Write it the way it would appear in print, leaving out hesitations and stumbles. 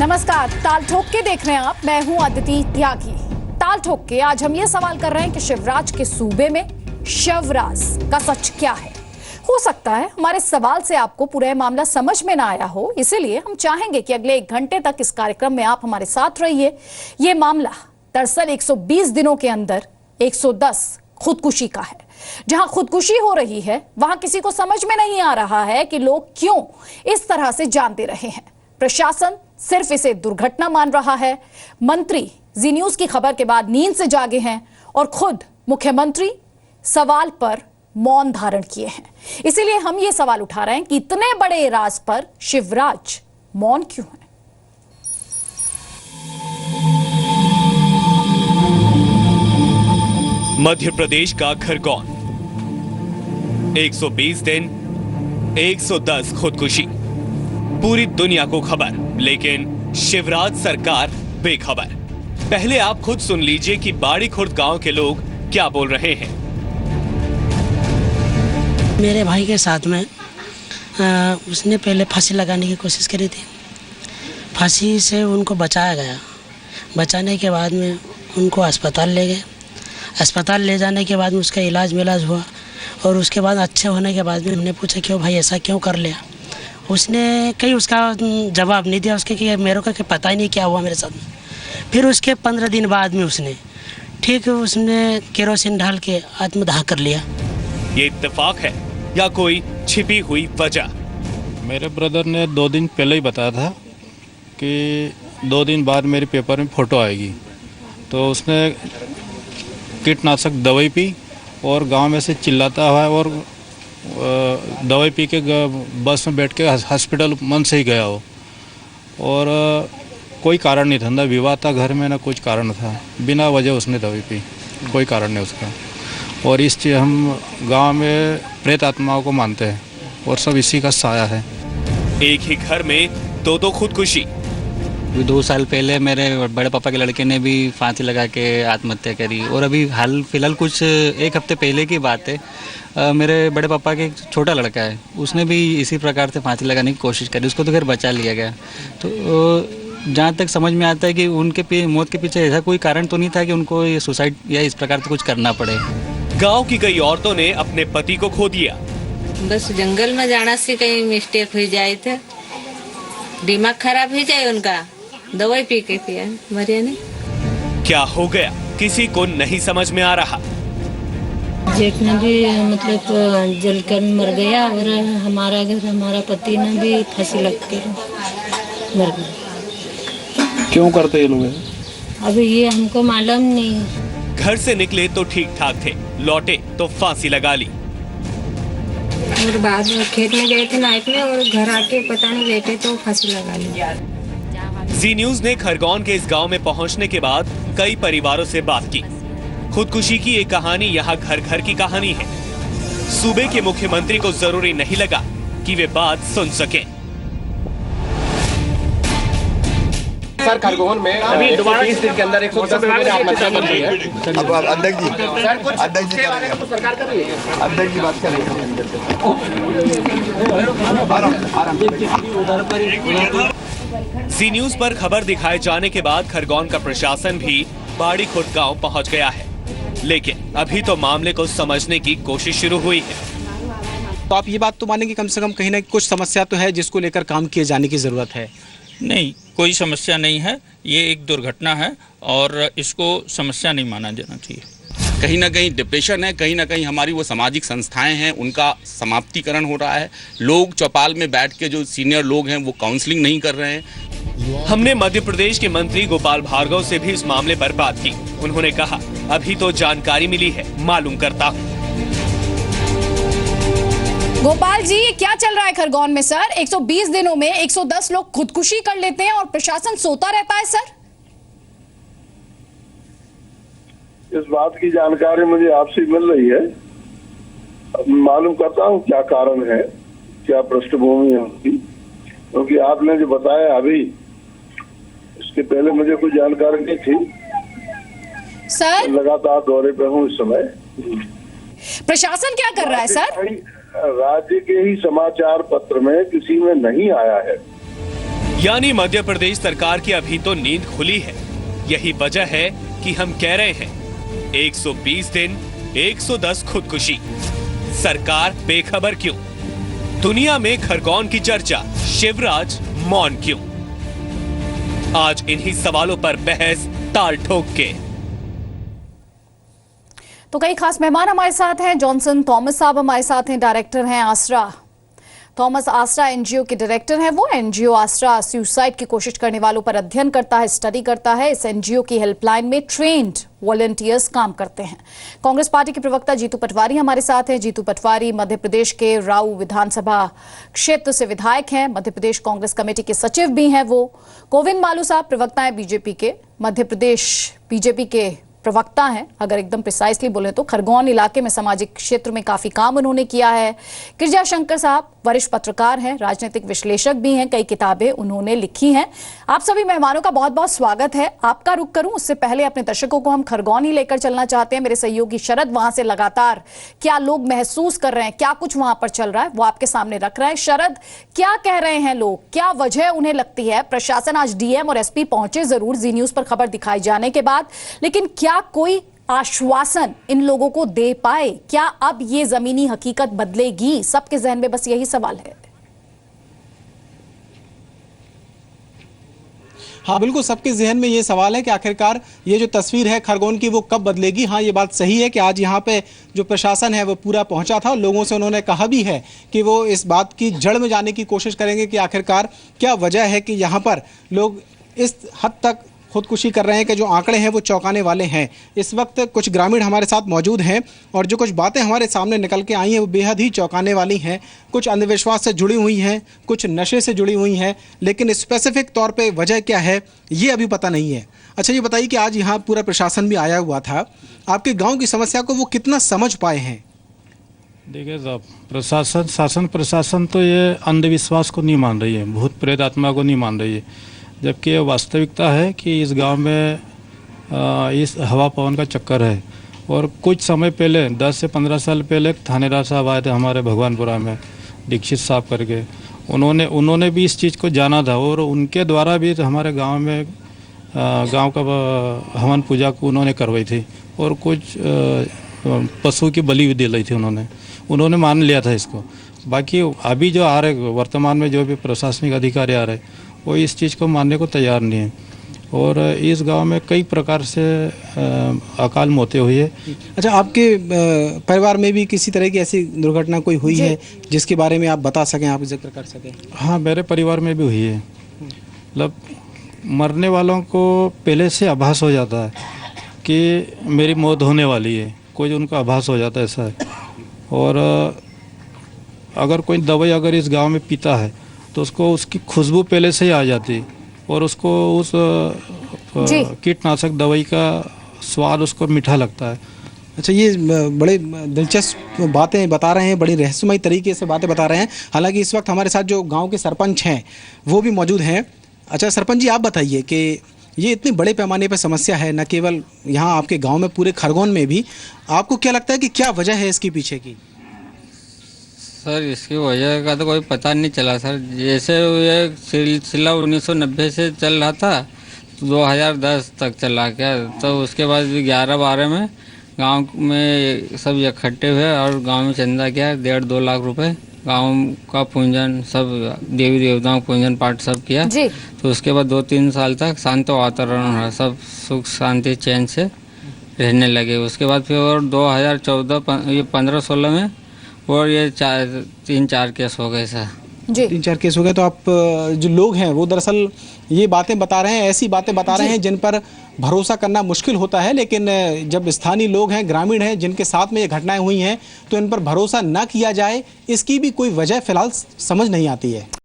नमस्कार, ताल ठोक के देख रहे हैं आप। मैं हूं अदिति त्यागी। ताल ठोक के आज हम ये सवाल कर रहे हैं कि शिवराज के सूबे में शवराज का सच क्या है। हो सकता है हमारे सवाल से आपको पूरा मामला समझ में ना आया हो, इसीलिए हम चाहेंगे कि अगले 1 घंटे तक इस कार्यक्रम में आप हमारे साथ रहिए। ये मामला दरअसल 120 दिनों के अंदर 110 खुदकुशी का है। जहां खुदकुशी हो रही है वहां किसी को समझ में नहीं आ रहा है कि लोग क्यों इस तरह से जान दे रहे हैं। प्रशासन सिर्फ इसे दुर्घटना मान रहा है। मंत्री जी न्यूज की खबर के बाद नींद से जागे हैं और खुद मुख्यमंत्री सवाल पर मौन धारण किए हैं। इसीलिए हम ये सवाल उठा रहे हैं कि इतने बड़े राज पर शिवराज मौन क्यों है। मध्य प्रदेश का खरगोन, 120 दिन 110 खुदकुशी, पूरी दुनिया को खबर, लेकिन शिवराज सरकार बेखबर। पहले आप खुद सुन लीजिए कि बाड़ी खुर्द गांव के लोग क्या बोल रहे हैं। मेरे भाई के साथ में उसने पहले फांसी लगाने की कोशिश करी थी। फांसी से उनको बचाया गया। बचाने के बाद में उनको अस्पताल ले गए। अस्पताल ले जाने के बाद में उसका इलाज मिलाज हुआ और उसके बाद अच्छे होने के बाद में हमने पूछा क्यों भाई ऐसा क्यों कर लिया। उसने कहीं उसका जवाब नहीं दिया उसके कि मेरे को पता ही नहीं क्या हुआ मेरे साथ। फिर उसके 15 दिन बाद में उसने केरोसिन डाल के आत्मदाह कर लिया। ये इत्तेफाक है या कोई छिपी हुई वजह? मेरे ब्रदर ने 2 दिन पहले ही बताया था कि 2 दिन बाद मेरे पेपर में फ़ोटो आएगी, तो उसने कीटनाशक दवाई पी और गांव में से चिल्लाता हुआ और दवाई पी के बस में बैठ के हॉस्पिटल मन से ही गया हो। और कोई कारण नहीं था, ना विवाह था घर में, ना कुछ कारण था। बिना वजह उसने दवाई पी, कोई कारण नहीं उसका। और इस चीज़ हम गांव में प्रेत आत्माओं को मानते हैं और सब इसी का साया है। एक ही घर में दो खुदकुशी। 2 साल पहले मेरे बड़े पापा के लड़के ने भी फांसी लगा के आत्महत्या करी। और अभी हाल फिलहाल कुछ 1 हफ्ते पहले की बात है, मेरे बड़े पापा के एक छोटा लड़का है, उसने भी इसी प्रकार से फांसी लगाने की कोशिश करी। उसको तो खैर बचा लिया गया। तो जहाँ तक समझ में आता है कि उनके मौत के पीछे ऐसा कोई कारण तो नहीं था कि उनको ये सुसाइड या इस प्रकार से कुछ करना पड़े। गांव की कई औरतों ने अपने पति को खो दिया। बस जंगल में जाना से कहीं मिस्टेक हो जाए थे, दिमाग खराब हो जाए उनका, दवाई पी के पिया मरिया नहीं। क्या हो गया किसी को नहीं समझ में आ रहा। जेठ ने भी मतलब जलकर मर गया और हमारा पति ने भी फांसी लग के मर गया। क्यों करते ये लोग? अभी ये हमको मालूम नहीं। घर से निकले तो ठीक ठाक थे, लौटे तो फांसी लगा ली। और बाद में खेत में गए थे नाइट में और घर आके पता नहीं बैठे तो फांसी लगा ली। जी न्यूज ने खरगोन के इस गांव में पहुंचने के बाद कई परिवारों से बात की। खुदकुशी की ये कहानी यहाँ घर घर की कहानी है। सूबे के मुख्यमंत्री को जरूरी नहीं लगा कि वे बात सुन सकें। सर खरगोन में अभी 120 दिन के अंदर 110 लोगों ने आत्महत्या कर ली है। अब अध्यक्ष जी सरकार कर रही है, अध्यक्ष जी बात कर रहे हैं। जी न्यूज पर खबर दिखाए जाने के बाद खरगोन का प्रशासन भी बाड़ी खुर्द गांव पहुंच गया है, लेकिन अभी तो मामले को समझने की कोशिश शुरू हुई है। तो आप ये बात तो मानेंगे कम से कम कहीं ना कुछ समस्या तो है जिसको लेकर काम किए जाने की जरूरत है। नहीं, कोई समस्या नहीं है। ये एक दुर्घटना है और इसको समस्या नहीं माना जाना चाहिए। कहीं ना कहीं डिप्रेशन है, कहीं ना कहीं हमारी वो सामाजिक संस्थाएं हैं उनका समाप्तिकरण हो रहा है। लोग चौपाल में बैठ के जो सीनियर लोग हैं वो काउंसलिंग नहीं कर रहे हैं। हमने मध्य प्रदेश के मंत्री गोपाल भार्गव से भी इस मामले पर बात की। उन्होंने कहा अभी तो जानकारी मिली है, मालूम करता हूँ। गोपाल जी, ये क्या चल रहा है खरगोन में सर? 120 दिनों में 110 लोग खुदकुशी कर लेते हैं और प्रशासन सोता रहता है सर। इस बात की जानकारी मुझे आपसे मिल रही है। मालूम करता हूँ क्या कारण है, क्या पृष्ठभूमि है उनकी, क्योंकि आपने जो बताया अभी इसके पहले मुझे कोई जानकारी नहीं थी सर। लगातार दौरे पे हूँ इस समय। प्रशासन क्या कर रहा है सर? राज्य के ही समाचार पत्र में किसी में नहीं आया है। यानी मध्य प्रदेश सरकार की अभी तो नींद खुली है। यही वजह है कि हम कह रहे हैं 120 दिन 110 खुदकुशी। सरकार बेखबर क्यों? दुनिया में खरगोन की चर्चा, शिवराज मौन क्यों? आज इन्हीं सवालों पर बहस ताल ठोक के। तो कई खास मेहमान हमारे साथ हैं। जॉनसन थॉमस साहब हमारे साथ हैं, डायरेक्टर हैं आसरा। थॉमस आसरा एनजीओ के डायरेक्टर हैं। वो एनजीओ आसरा सुसाइड की कोशिश करने वालों पर अध्ययन करता है, स्टडी करता है। इस एनजीओ की हेल्पलाइन में ट्रेन्ड वॉलंटियर्स काम करते हैं। कांग्रेस पार्टी के प्रवक्ता जीतू पटवारी हमारे साथ हैं। जीतू पटवारी मध्य प्रदेश के राऊ विधानसभा क्षेत्र से विधायक हैं, मध्य प्रदेश कांग्रेस कमेटी के सचिव भी हैं। वो गोविंद मालू साहब प्रवक्ता हैं बीजेपी के, मध्य प्रदेश बीजेपी के प्रवक्ता हैं। अगर एकदम प्रिसाइसली बोले तो खरगोन इलाके में सामाजिक क्षेत्र में काफी काम उन्होंने किया है। गिरजा शंकर साहब वरिष्ठ पत्रकार हैं, राजनीतिक विश्लेषक भी हैं, कई किताबें उन्होंने लिखी हैं। आप सभी मेहमानों का बहुत बहुत स्वागत है। आपका रुख करूं उससे पहले अपने दर्शकों को हम खरगोन ही लेकर चलना चाहते हैं। मेरे सहयोगी शरद वहां से लगातार क्या लोग महसूस कर रहे हैं, क्या कुछ वहां पर चल रहा है, वो आपके सामने रख रहा है। शरद, क्या कह रहे हैं लोग, क्या वजह उन्हें लगती है? प्रशासन आज डीएम और एसपी पहुंचे जरूर जी न्यूज पर खबर दिखाई जाने के बाद, लेकिन क्या कोई आश्वासन इन लोगों को दे पाए? क्या अब ये जमीनी हकीकत बदलेगी? सबके जहन में बस यही सवाल है। हाँ बिल्कुल, सबके जहन में ये सवाल है कि आखिरकार ये जो तस्वीर है खरगोन की वो कब बदलेगी। हाँ, ये बात सही है कि आज यहाँ पे जो प्रशासन है वो पूरा पहुंचा था। लोगों से उन्होंने कहा भी है कि वो इस बात की जड़ में जाने की कोशिश करेंगे कि आखिरकार क्या वजह है कि यहाँ पर लोग इस हद तक खुदकुशी कर रहे हैं कि जो आंकड़े हैं वो चौंकाने वाले हैं। इस वक्त कुछ ग्रामीण हमारे साथ मौजूद हैं और जो कुछ बातें हमारे सामने निकल के आई हैं वो बेहद ही चौंकाने वाली हैं। कुछ अंधविश्वास से जुड़ी हुई हैं, कुछ नशे से जुड़ी हुई हैं, लेकिन स्पेसिफिक तौर पे वजह क्या है ये अभी पता नहीं है। अच्छा, ये बताइए कि आज यहाँ पूरा प्रशासन भी आया हुआ था, आपके गाँव की समस्या को वो कितना समझ पाए हैं? देखिए साहब, प्रशासन तो ये अंधविश्वास को नहीं मान रही है, भूत प्रेत आत्मा को नहीं मान रही है, जबकि ये वास्तविकता है कि इस गांव में इस हवा पवन का चक्कर है। और कुछ समय पहले 10 से 15 साल पहले थानेदार साहब आए थे हमारे भगवानपुरा में, दीक्षित साहब करके। उन्होंने भी इस चीज़ को जाना था और उनके द्वारा भी हमारे गांव में गांव का हवन पूजा को उन्होंने करवाई थी और कुछ पशु की बलि भी दिलाई थी उन्होंने मान लिया था इसको। बाकी अभी जो आ रहे वर्तमान में जो भी प्रशासनिक अधिकारी आ रहे वो इस चीज़ को मानने को तैयार नहीं है और इस गांव में कई प्रकार से अकाल मौतें हुई है। अच्छा, आपके परिवार में भी किसी तरह की ऐसी दुर्घटना कोई हुई है जिसके बारे में आप बता सकें, आप जिक्र कर सकें? हाँ, मेरे परिवार में भी हुई है। मतलब मरने वालों को पहले से आभास हो जाता है कि मेरी मौत होने वाली है, कोई उनको आभास हो जाता है ऐसा है। और अगर कोई दवाई अगर इस गांव में पीता है तो उसको उसकी खुशबू पहले से ही आ जाती है और उसको उस कीटनाशक दवाई का स्वाद उसको मीठा लगता है। अच्छा, ये बड़े दिलचस्प बातें बता रहे हैं, बड़ी रहस्यमयी तरीके से बातें बता रहे हैं। हालांकि इस वक्त हमारे साथ जो गांव के सरपंच हैं वो भी मौजूद हैं। अच्छा सरपंच जी, आप बताइए कि ये इतने बड़े पैमाने पर समस्या है, न केवल यहाँ आपके गाँव में, पूरे खरगोन में भी, आपको क्या लगता है कि क्या वजह है इसके पीछे की? सर, इसकी वजह का तो कोई पता नहीं चला सर। जैसे ये सिलसिला 1990 से चल रहा था, 2010 तक चला क्या, तो उसके बाद 11-12 में गांव में सब इकट्ठे हुए और गांव में चंदा किया 1.5-2 लाख रुपए। गांव का पूजन, सब देवी देवताओं पूजन पाठ सब किया। तो उसके बाद 2-3 साल तक शांत वातावरण रहा, सब सुख शांति चैन से रहने लगे। उसके बाद फिर और 2014-15-16 में और ये 3-4 केस हो गए सर जी। 3-4 केस हो गए। तो आप जो लोग हैं वो दरअसल ये बातें बता रहे हैं, ऐसी बातें बता रहे हैं जिन पर भरोसा करना मुश्किल होता है, लेकिन जब स्थानीय लोग हैं, ग्रामीण हैं, जिनके साथ में ये घटनाएं हुई हैं, तो इन पर भरोसा न किया जाए, इसकी भी कोई वजह फिलहाल समझ नहीं आती है।